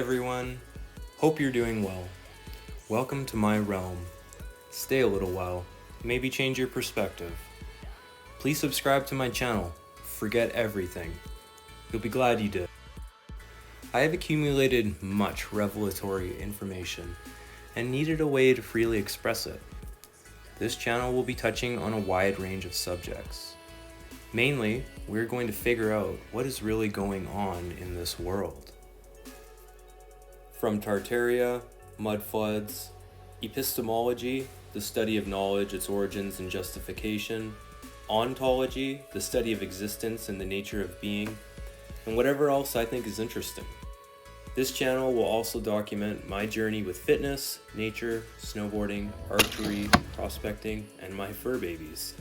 everyone, hope you're doing well. Welcome to my realm. Stay a little while, maybe change your perspective. Please subscribe to my channel, forget everything. You'll be glad you did. I have accumulated much revelatory information and needed a way to freely express it. This channel will be touching on a wide range of subjects. Mainly, we're going to figure out what is really going on in this world. From Tartaria, Mudfloods, epistemology, the study of knowledge, its origins and justification, ontology, the study of existence and the nature of being, and whatever else I think is interesting. This channel will also document my journey with fitness, nature, snowboarding, archery, prospecting, and my fur babies.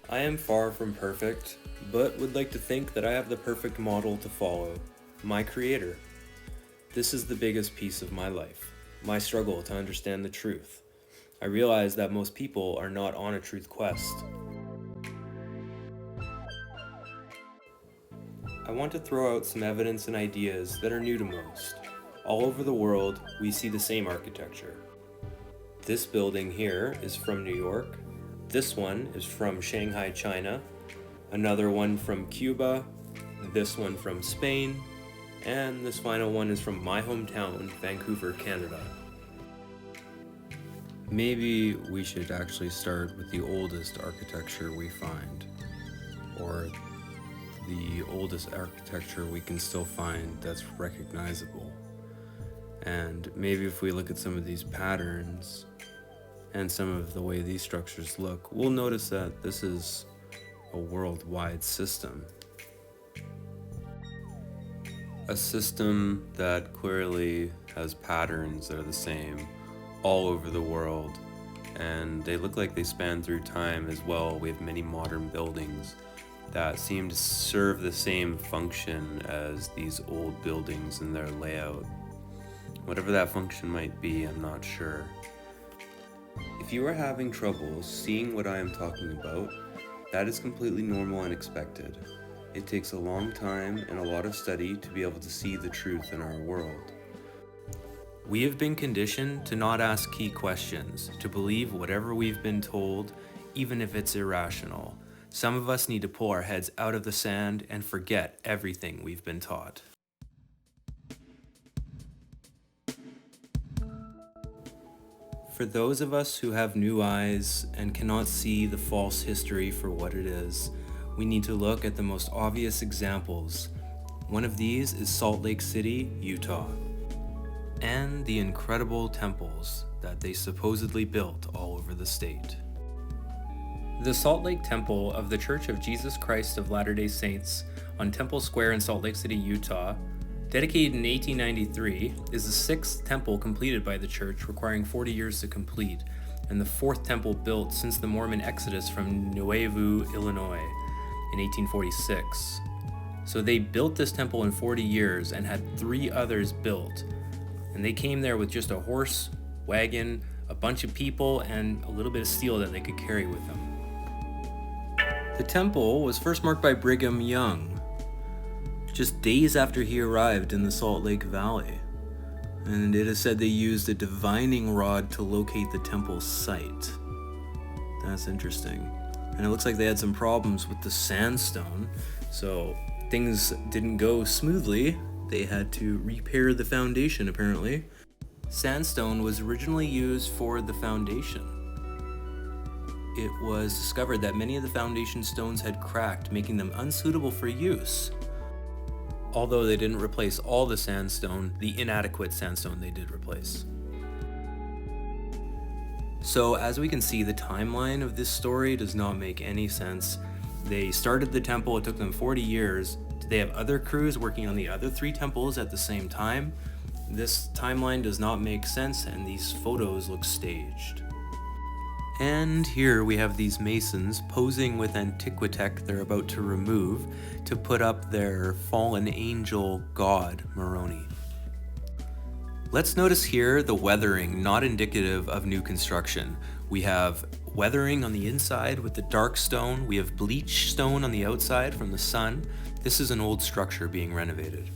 I am far from perfect, but would like to think that I have the perfect model to follow, my creator. This is the biggest piece of my life, my struggle to understand the truth. I realize that most people are not on a truth quest. I want to throw out some evidence and ideas that are new to most. All over the world, we see the same architecture. This building here is from New York. This one is from Shanghai, China. Another one from Cuba. This one from Spain. And this final one is from my hometown, Vancouver, Canada. Maybe we should actually start with the oldest architecture we find, or the oldest architecture we can still find that's recognizable. And maybe if we look at some of these patterns and some of the way these structures look, we'll notice that this is a worldwide system. A system that clearly has patterns that are the same all over the world, and they look like they span through time as well. We have many modern buildings that seem to serve the same function as these old buildings in their layout. Whatever that function might be, I'm not sure. If you are having trouble seeing what I am talking about, that is completely normal and expected. It takes a long time and a lot of study to be able to see the truth in our world. We have been conditioned to not ask key questions, to believe whatever we've been told, even if it's irrational. Some of us need to pull our heads out of the sand and forget everything we've been taught. For those of us who have new eyes and cannot see the false history for what it is, we need to look at the most obvious examples. One of these is Salt Lake City, Utah, and the incredible temples that they supposedly built all over the state. The Salt Lake Temple of the Church of Jesus Christ of Latter-day Saints on Temple Square in Salt Lake City, Utah, dedicated in 1893, is the sixth temple completed by the church, requiring 40 years to complete, and the fourth temple built since the Mormon exodus from Nuevo, Illinois in 1846. So they built this temple in 40 years and had 3 others built. And they came there with just a horse, wagon, a bunch of people, and a little bit of steel that they could carry with them. The temple was first marked by Brigham Young, just days after he arrived in the Salt Lake Valley. And it is said they used a divining rod to locate the temple's site. That's interesting. And it looks like they had some problems with the sandstone, so things didn't go smoothly. They had to repair the foundation, apparently. Sandstone was originally used for the foundation. It was discovered that many of the foundation stones had cracked, making them unsuitable for use. Although they didn't replace all the sandstone, the inadequate sandstone they did replace. So as we can see, the timeline of this story does not make any sense. They started the temple, it took them 40 years. Did they have other crews working on the other 3 temples at the same time? This timeline does not make sense, and these photos look staged. And here we have these masons posing with Antiquitech they're about to remove to put up their fallen angel god, Moroni. Let's notice here the weathering, not indicative of new construction. We have weathering on the inside with the dark stone. We have bleached stone on the outside from the sun. This is an old structure being renovated.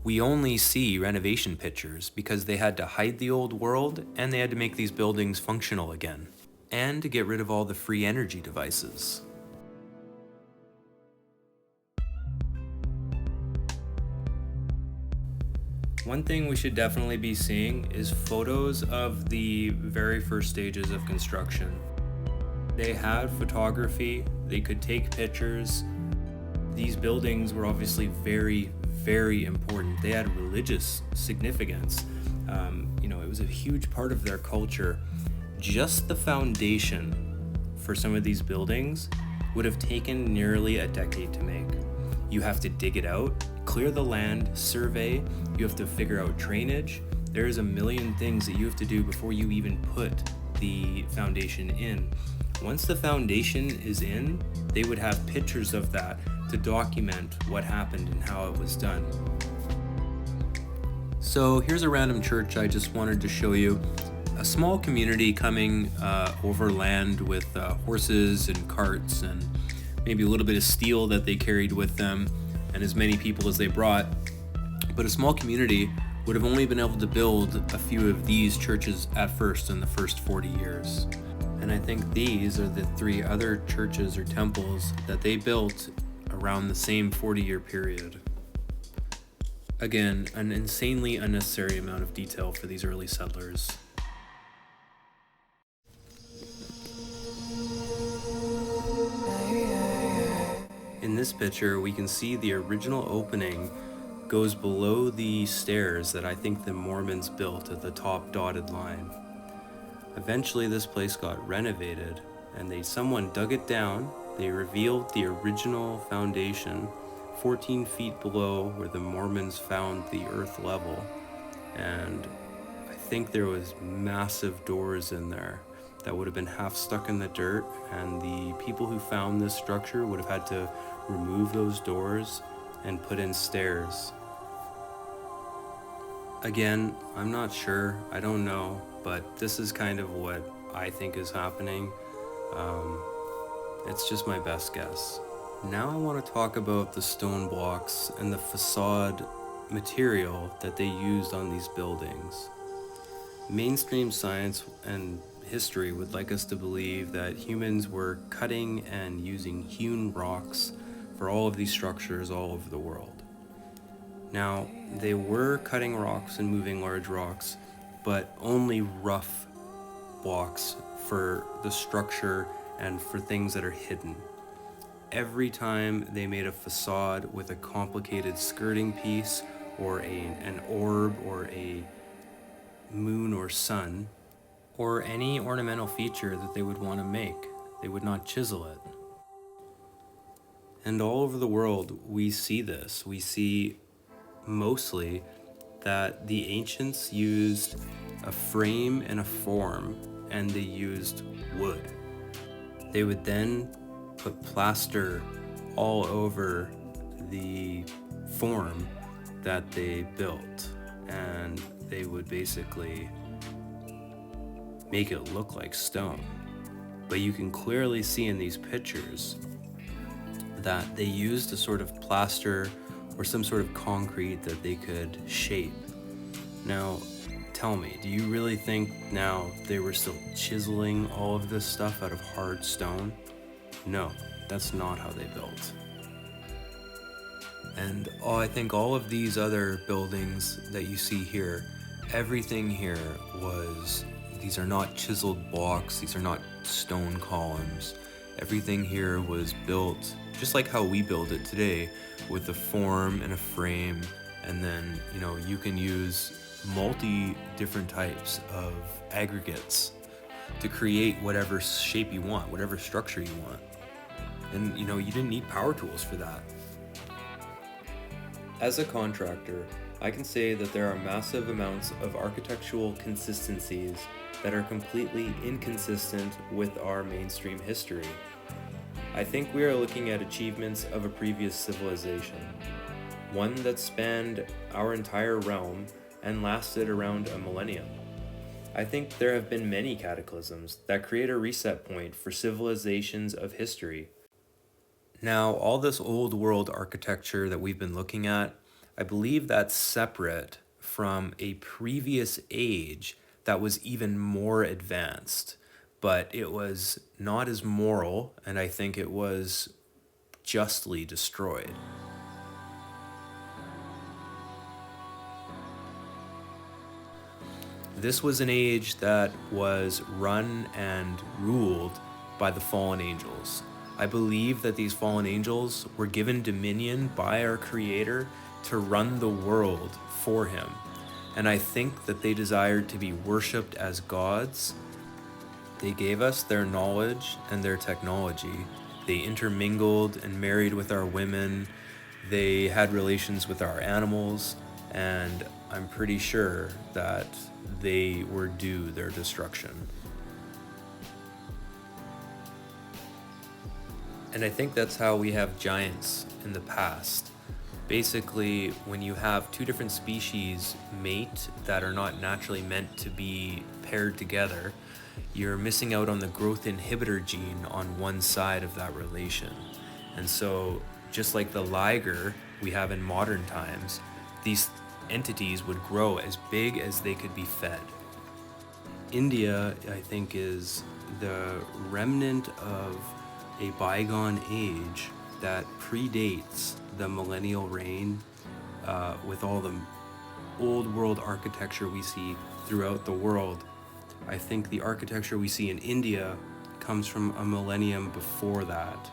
We only see renovation pictures because they had to hide the old world and they had to make these buildings functional again, and to get rid of all the free energy devices. One thing we should definitely be seeing is photos of the very first stages of construction. They had photography, they could take pictures. These buildings were obviously very, very important. They had religious significance. It was a huge part of their culture. Just the foundation for some of these buildings would have taken nearly a decade to make. You have to dig it out, clear the land, survey, you have to figure out drainage. There's a million things that you have to do before you even put the foundation in. Once the foundation is in, they would have pictures of that to document what happened and how it was done. So here's a random church I just wanted to show you. A small community coming over land with horses and carts and maybe a little bit of steel that they carried with them and as many people as they brought. But a small community would have only been able to build a few of these churches at first in the first 40 years. And I think these are the 3 other churches or temples that they built around the same 40-year period. Again, an insanely unnecessary amount of detail for these early settlers. In this picture, we can see the original opening goes below the stairs that I think the Mormons built at the top dotted line. Eventually, this place got renovated, and someone dug it down. They revealed the original foundation 14 feet below where the Mormons found the earth level, and I think there was massive doors in there that would have been half stuck in the dirt, and the people who found this structure would have had to remove those doors and put in stairs. Again, I'm not sure, I don't know, but this is kind of what I think is happening. It's just my best guess. Now I want to talk about the stone blocks and the facade material that they used on these buildings. Mainstream science and history would like us to believe that humans were cutting and using hewn rocks for all of these structures all over the world. Now, they were cutting rocks and moving large rocks, but only rough blocks for the structure and for things that are hidden. Every time they made a facade with a complicated skirting piece or an orb or a moon or sun, or any ornamental feature that they would want to make, they would not chisel it. And all over the world, we see this. We see mostly that the ancients used a frame and a form, and they used wood. They would then put plaster all over the form that they built, and they would basically make it look like stone. But you can clearly see in these pictures that they used a sort of plaster or some sort of concrete that they could shape. Now, tell me, do you really think now they were still chiseling all of this stuff out of hard stone? No, that's not how they built. And I think all of these other buildings that you see here, everything here these are not chiseled blocks, these are not stone columns. Everything here was built just like how we build it today, with a form and a frame, and then you can use different types of aggregates to create whatever shape you want, whatever structure you want. And you didn't need power tools for that. As a contractor, I can say that there are massive amounts of architectural consistencies that are completely inconsistent with our mainstream history. I think we are looking at achievements of a previous civilization, one that spanned our entire realm and lasted around a millennium. I think there have been many cataclysms that create a reset point for civilizations of history. Now, all this old world architecture that we've been looking at, I believe that's separate from a previous age that was even more advanced, but it was not as moral, and I think it was justly destroyed. This was an age that was run and ruled by the fallen angels. I believe that these fallen angels were given dominion by our Creator to run the world for Him. And I think that they desired to be worshipped as gods. They gave us their knowledge and their technology. They intermingled and married with our women. They had relations with our animals. And I'm pretty sure that they were due their destruction. And I think that's how we have giants in the past. Basically, when you have two different species mate that are not naturally meant to be paired together, you're missing out on the growth inhibitor gene on one side of that relation. And so, just like the liger we have in modern times, these entities would grow as big as they could be fed. India, I think, is the remnant of a bygone age that predates the millennial reign, with all the old world architecture we see throughout the world. I think the architecture we see in India comes from a millennium before that.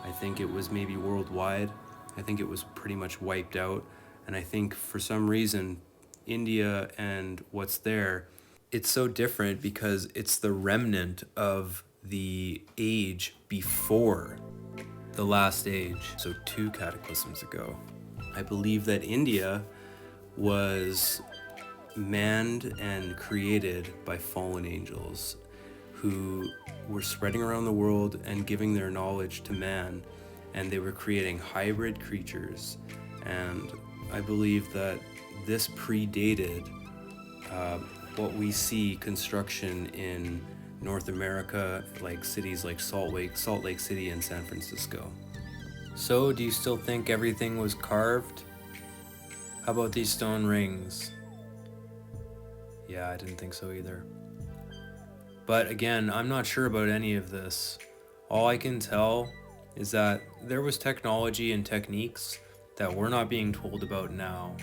I think it was maybe worldwide. I think it was pretty much wiped out. And I think for some reason, India and what's there, it's so different because it's the remnant of the age before the last age, so 2 cataclysms ago. I believe that India was manned and created by fallen angels who were spreading around the world and giving their knowledge to man, and they were creating hybrid creatures. And I believe that this predated what we see construction in North America, like cities like Salt Lake City and San Francisco. So, do you still think everything was carved? How about these stone rings? Yeah, I didn't think so either. But again, I'm not sure about any of this. All I can tell is that there was technology and techniques that we're not being told about now.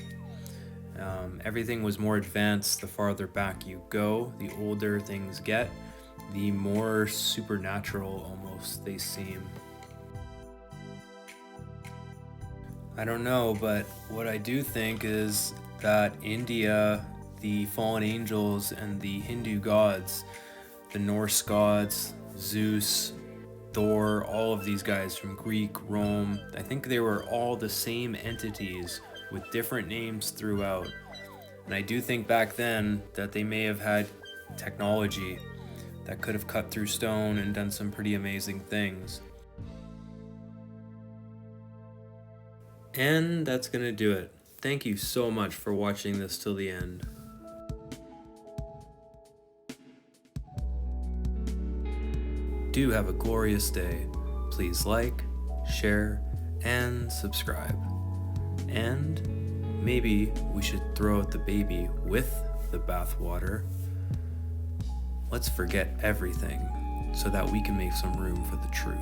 Everything was more advanced the farther back you go, the older things get, the more supernatural almost they seem. I don't know, but what I do think is that India, the fallen angels and the Hindu gods, the Norse gods, Zeus, Thor, all of these guys from Greek, Rome, I think they were all the same entities with different names throughout. And I do think back then that they may have had technology that could have cut through stone and done some pretty amazing things. And that's gonna do it. Thank you so much for watching this till the end. Do have a glorious day. Please like, share, and subscribe. And maybe we should throw out the baby with the bathwater. Let's forget everything so that we can make some room for the truth.